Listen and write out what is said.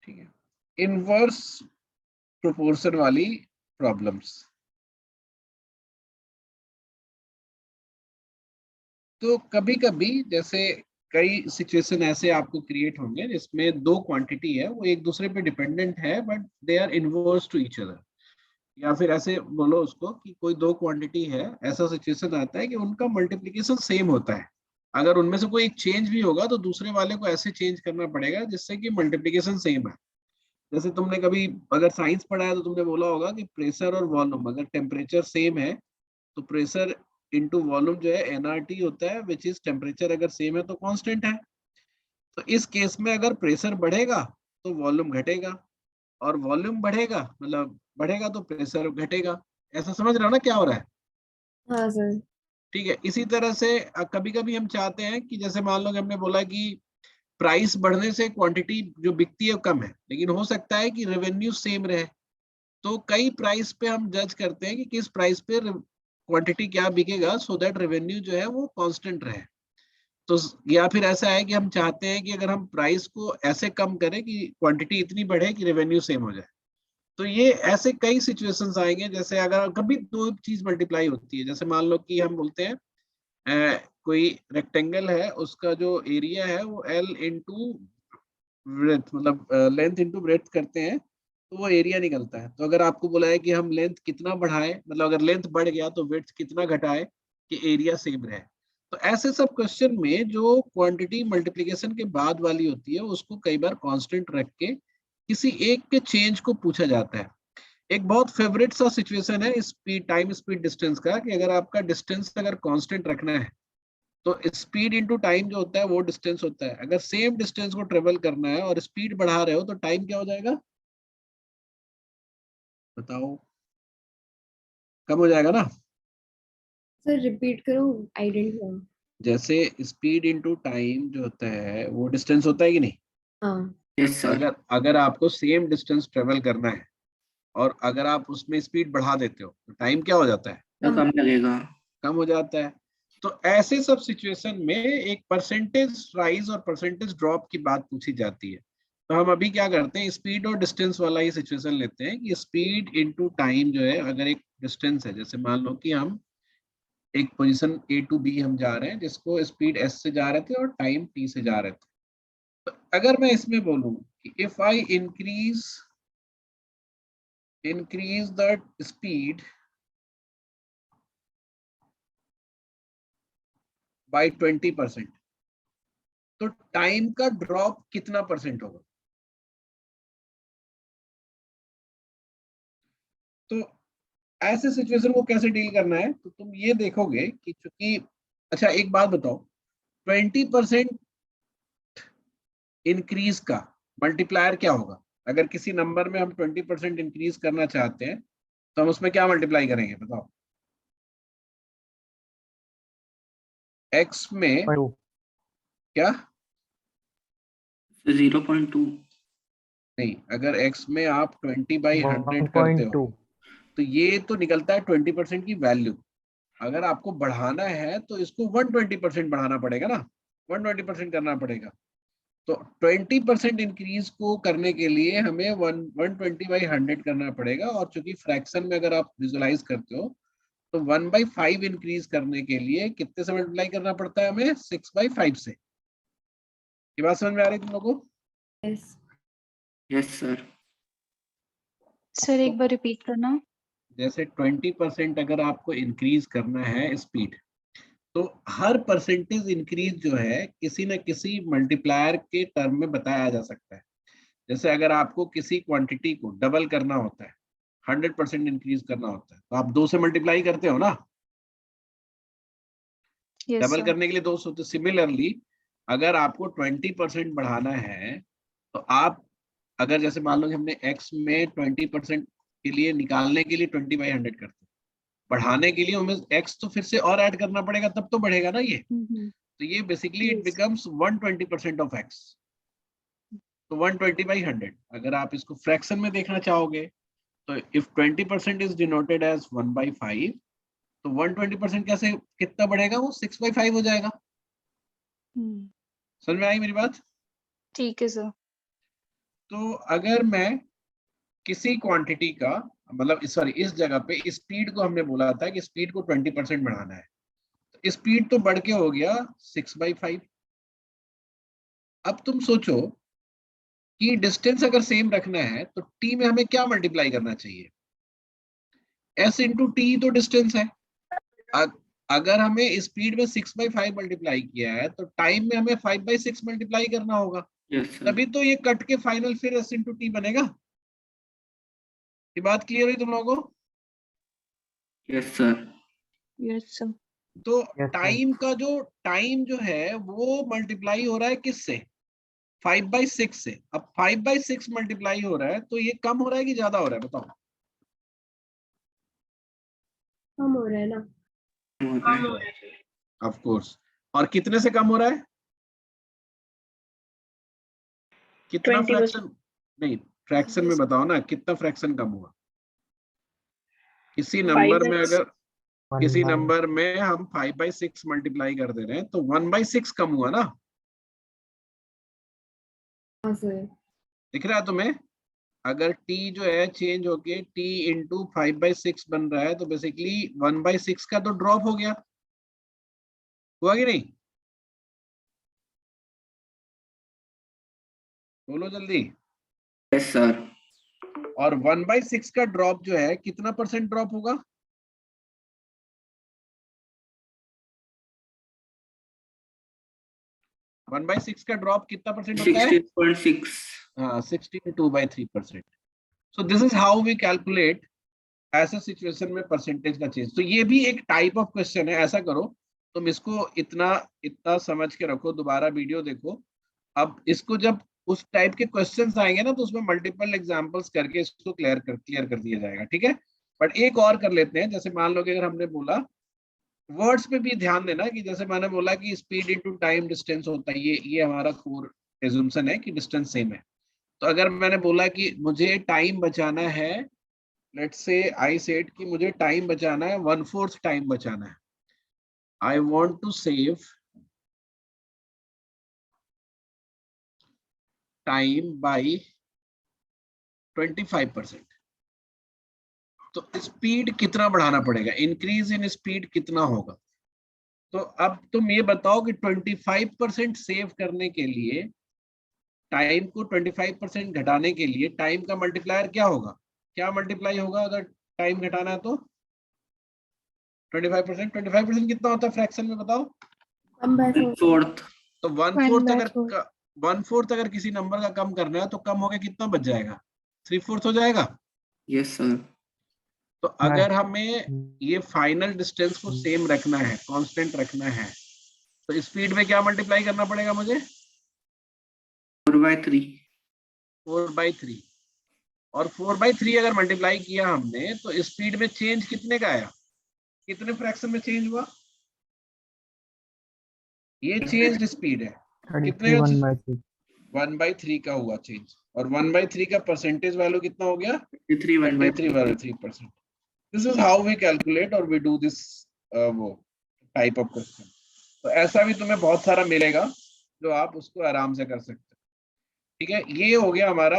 ठीक है, inverse proportion वाली प्रॉब्लम्स। तो कभी कभी जैसे कई सिचुएशन ऐसे आपको क्रिएट होंगे जिसमें दो क्वांटिटी है, वो एक दूसरे पे डिपेंडेंट है but they are inverse two each other, या फिर ऐसे बोलो उसको कि कोई दो क्वांटिटी है, ऐसा सिचुएशन आता है कि उनका मल्टीप्लिकेशन सेम होता है। अगर उनमें से कोई एक चेंज भी होगा तो दूसरे वाले को ऐसे चेंज करना पड़ेगा जिससे कि मल्टीप्लिकेशन सेम है। जैसे तुमने कभी अगर साइंस पढ़ा है तो तुमने बोला होगा कि प्रेशर और वॉल्यूम, अगर टेम्परेचर सेम है तो प्रेशर इंटू वॉल्यूम जो है एनआरटी होता है, विच इज टेम्परेचर अगर सेम है तो कांस्टेंट है। तो इस केस में अगर प्रेशर बढ़ेगा तो वॉल्यूम घटेगा, और वॉल्यूम बढ़ेगा मतलब बढ़ेगा तो प्रेशर घटेगा। ऐसा समझ रहे हो ना क्या हो रहा है? हाँ सर। ठीक है, इसी तरह से कभी कभी हम चाहते हैं कि जैसे मान लो कि हमने बोला कि प्राइस बढ़ने से क्वांटिटी जो बिकती है कम है, लेकिन हो सकता है कि रेवेन्यू सेम रहे। तो कई प्राइस पे हम जज करते हैं कि किस प्राइस पे क्वांटिटी क्या बिकेगा, सो दैट रेवेन्यू जो है वो कांस्टेंट रहे। तो या फिर ऐसा है कि हम चाहते हैं कि अगर हम प्राइस को ऐसे कम करें कि क्वांटिटी इतनी बढ़े कि रेवेन्यू सेम हो जाए। तो ये ऐसे कई सिचुएशंस आएंगे, जैसे अगर कभी दो चीज मल्टीप्लाई होती है, जैसे मान लो कि हम बोलते हैं कोई रेक्टेंगल है, उसका जो एरिया है वो एल इंटू ब्रेथ, मतलब लेंथ इंटू ब्रेथ करते हैं तो वो एरिया निकलता है। तो अगर आपको बोला है कि हम लेंथ कितना बढ़ाएं, मतलब अगर लेंथ बढ़ गया तो ब्रेथ कितना घटाए कि एरिया सेम रहे। तो ऐसे सब क्वेश्चन में जो क्वांटिटी मल्टीप्लिकेशन के बाद वाली होती है उसको कई बार कांस्टेंट रख के किसी एक के चेंज को पूछा जाता है। एक बहुत फेवरेट सा सिचुएशन है स्पीड टाइम स्पीड डिस्टेंस का, कि अगर आपका डिस्टेंस अगर कांस्टेंट रखना है तो स्पीड इंटू टाइम जो होता है वो डिस्टेंस होता है। अगर सेम डिस्टेंस को ट्रेवल करना है और स्पीड बढ़ा रहे हो तो टाइम क्या हो जाएगा, बताओ? कम हो जाएगा ना। सर रिपीट करो, आई डिडंट हियर। जैसे स्पीड इंटू टाइम जो होता है वो डिस्टेंस होता है कि नहीं? हाँ। Yes sir. अगर अगर आपको सेम डिस्टेंस ट्रेवल करना है और अगर आप उसमें स्पीड बढ़ा देते हो तो टाइम क्या हो जाता है, तो कम लगेगा। कम हो जाता है। तो ऐसे सब सिचुएशन में एक परसेंटेज राइज और परसेंटेज ड्रॉप की बात पूछी जाती है। तो हम अभी क्या करते हैं, स्पीड और डिस्टेंस वाला ही सिचुएशन लेते हैं कि स्पीड इनटू टाइम जो है, अगर एक डिस्टेंस है, जैसे मान लो कि हम एक पोजीशन ए टू बी हम जा रहे हैं जिसको स्पीड एस से जा रहे थे और टाइम टी से जा रहे थे। तो अगर मैं इसमें बोलूं कि if I increase the speed bye 20%, तो टाइम का ड्रॉप कितना परसेंट होगा? तो ऐसे सिचुएशन को कैसे डील करना है, तो तुम ये देखोगे कि चूंकि, अच्छा एक बात बताओ, 20% इंक्रीज का मल्टीप्लायर क्या होगा? अगर किसी नंबर में हम 20% इंक्रीज करना चाहते हैं तो हम उसमें क्या मल्टीप्लाई करेंगे, बताओ? एक्स में क्या? 0.2। नहीं, अगर एक्स में आप 20/100 करते हो तो ये तो निकलता है 20% की वैल्यू। अगर आपको बढ़ाना है तो इसको 120% बढ़ाना पड़ेगा ना, 120% करना पड़ेगा। तो 20% इंक्रीज को करने के लिए हमें 120/100 करना पड़ेगा, और चूंकि फ्रैक्शन में अगर आप विजुलाइज करते हो तो 1/5 इंक्रीज करने के लिए कितने से मल्टीप्लाई करना पड़ता है हमें? 6/5 से। ये बात समझ में आ रही तुम लोगों को? यस। Yes sir. सर एक बार रिपीट करना। जैसे 20% अगर आपको इंक्रीज करना है स्पीड, तो हर परसेंटेज इंक्रीज जो है किसी न किसी मल्टीप्लायर के टर्म में बताया जा सकता है। जैसे अगर आपको किसी क्वांटिटी को डबल करना होता है, 100% इंक्रीज करना होता है, तो आप 2 से मल्टीप्लाई करते हो ना। Yes double sir. करने के लिए 2 होते। सिमिलरली अगर आपको 20% बढ़ाना है तो आप, अगर जैसे मान लो कि हमने एक्स में 20% के लिए निकालने के लिए 20/100 करते हैं, बढ़ाने के लिए हमें एक्स तो फिर से और ऐड करना पड़ेगा, तब तो बढ़ेगा ना ये। तो ये basically it Yes. Becomes 120% of x. तो 120/100 अगर आप इसको फ्रैक्शन में देखना चाहोगे तो इफ 20% इज डिनोटेड एज 1/5, तो 120% कैसे कितना बढ़ेगा, वो 6/5 हो जाएगा। समझ में आई मेरी बात? ठीक है सर। तो अगर मैं किसी क्वांटिटी का मतलब सॉरी इस जगह पे स्पीड को हमने बोला था कि स्पीड को 20% बढ़ाना है, तो स्पीड तो बढ़ के हो गया 6/5। अब तुम सोचो कि डिस्टेंस अगर सेम रखना है तो टी में हमें क्या मल्टीप्लाई करना चाहिए? s इंटू टी तो डिस्टेंस है। अगर हमें स्पीड में 6/5 मल्टीप्लाई किया है तो टाइम में हमें 5/6 मल्टीप्लाई करना होगा, यस सर। तभी तो ये कट के फाइनल फिर s इंटू टी बनेगा। ये बात क्लियर हुई तुम लोगों को? Yes sir. Yes sir. तो Yes, sir. टाइम जो है वो मल्टीप्लाई हो रहा है किससे? 5/6 से। अब 5/6 मल्टीप्लाई हो रहा है तो ये कम हो रहा है कि ज्यादा हो रहा है बताओ? कम हो रहा है ना। Of course. और कितने से कम हो रहा है? कितना 20%। फ्रैक्शन? नहीं, फ्रैक्शन में बताओ ना, कितना फ्रैक्शन कम हुआ? किसी नंबर में 5x। अगर किसी 1/6. नंबर में हम 5/6 मल्टीप्लाई कर दे रहे हैं तो 1/6 कम हुआ ना। हाँ सर। दिख रहा है तुम्हें? अगर t जो है चेंज होके t इंटू 5/6 बन रहा है तो बेसिकली 1/6 का तो ड्रॉप हो गया, हुआ कि नहीं? बोलो जल्दी। Yes sir. और 1/6 का ड्रॉप जो है कितना परसेंट ड्रॉप होगा? वन बाई सिक्स का ड्रॉप कितना परसेंट होता है? 16.6। हाँ, 62/3%। So this is how we calculate ऐसे सिचुएशन में परसेंटेज का चेंज। तो ये भी एक टाइप ऑफ क्वेश्चन है। ऐसा करो, तुम इसको इतना इतना समझ के रखो, दोबारा वीडियो देखो। अब इसको जब उस टाइप के क्वेश्चंस आएंगे ना तो उसमें मल्टीपल एग्जांपल्स करके इसको क्लियर कर दिया जाएगा, ठीक है? बट एक और कर लेते हैं। जैसे मान लो कि अगर हमने बोला, वर्ड्स पे भी ध्यान देना कि जैसे मैंने बोला कि स्पीड इनटू टाइम डिस्टेंस होता है, ये हमारा कोर एज्यूम्पशन है कि डिस्टेंस सेम है। तो अगर मैंने बोला कि मुझे टाइम बचाना है, लेट्स से आई सेड कि मुझे टाइम बचाना है 1/4 टाइम बचाना है, I want to save time by 25%। तो स्पीड कितना बढ़ाना पड़ेगा? इंक्रीज इन स्पीड कितना होगा? तो अब तुम ये बताओ कि 25% सेव करने के लिए, टाइम को 25% घटाने के लिए टाइम का मल्टीप्लायर क्या होगा? क्या मल्टीप्लाई होगा अगर टाइम घटाना है तो? 25% कितना होता है फ्रैक्शन में बताओ? 1/4। तो 1/4 अगर किसी नंबर का कम करना है तो कम होके कितना बच जाएगा? 3/4 हो जाएगा। Yes sir. तो अगर हमें ये फाइनल डिस्टेंस को सेम रखना है, कांस्टेंट रखना है, तो स्पीड में क्या मल्टीप्लाई करना पड़ेगा मुझे? 4/3। 4/3। और 4/3 अगर मल्टीप्लाई किया हमने तो स्पीड में चेंज कितने का आया? कितने फ्रैक्शन में चेंज हुआ? ये चेंज्ड स्पीड है। कितने 1/3. 1/3 का हुआ चेंज। और 1/3 का परसेंटेज वैल्यू कितना हो गया? 23/3। This is how we calculate और वी डू दिस वो टाइप ऑफ क्वेश्चन। तो ऐसा भी तुम्हें बहुत सारा मिलेगा जो आप उसको आराम से कर सकते हो, ठीक है? ये हो गया हमारा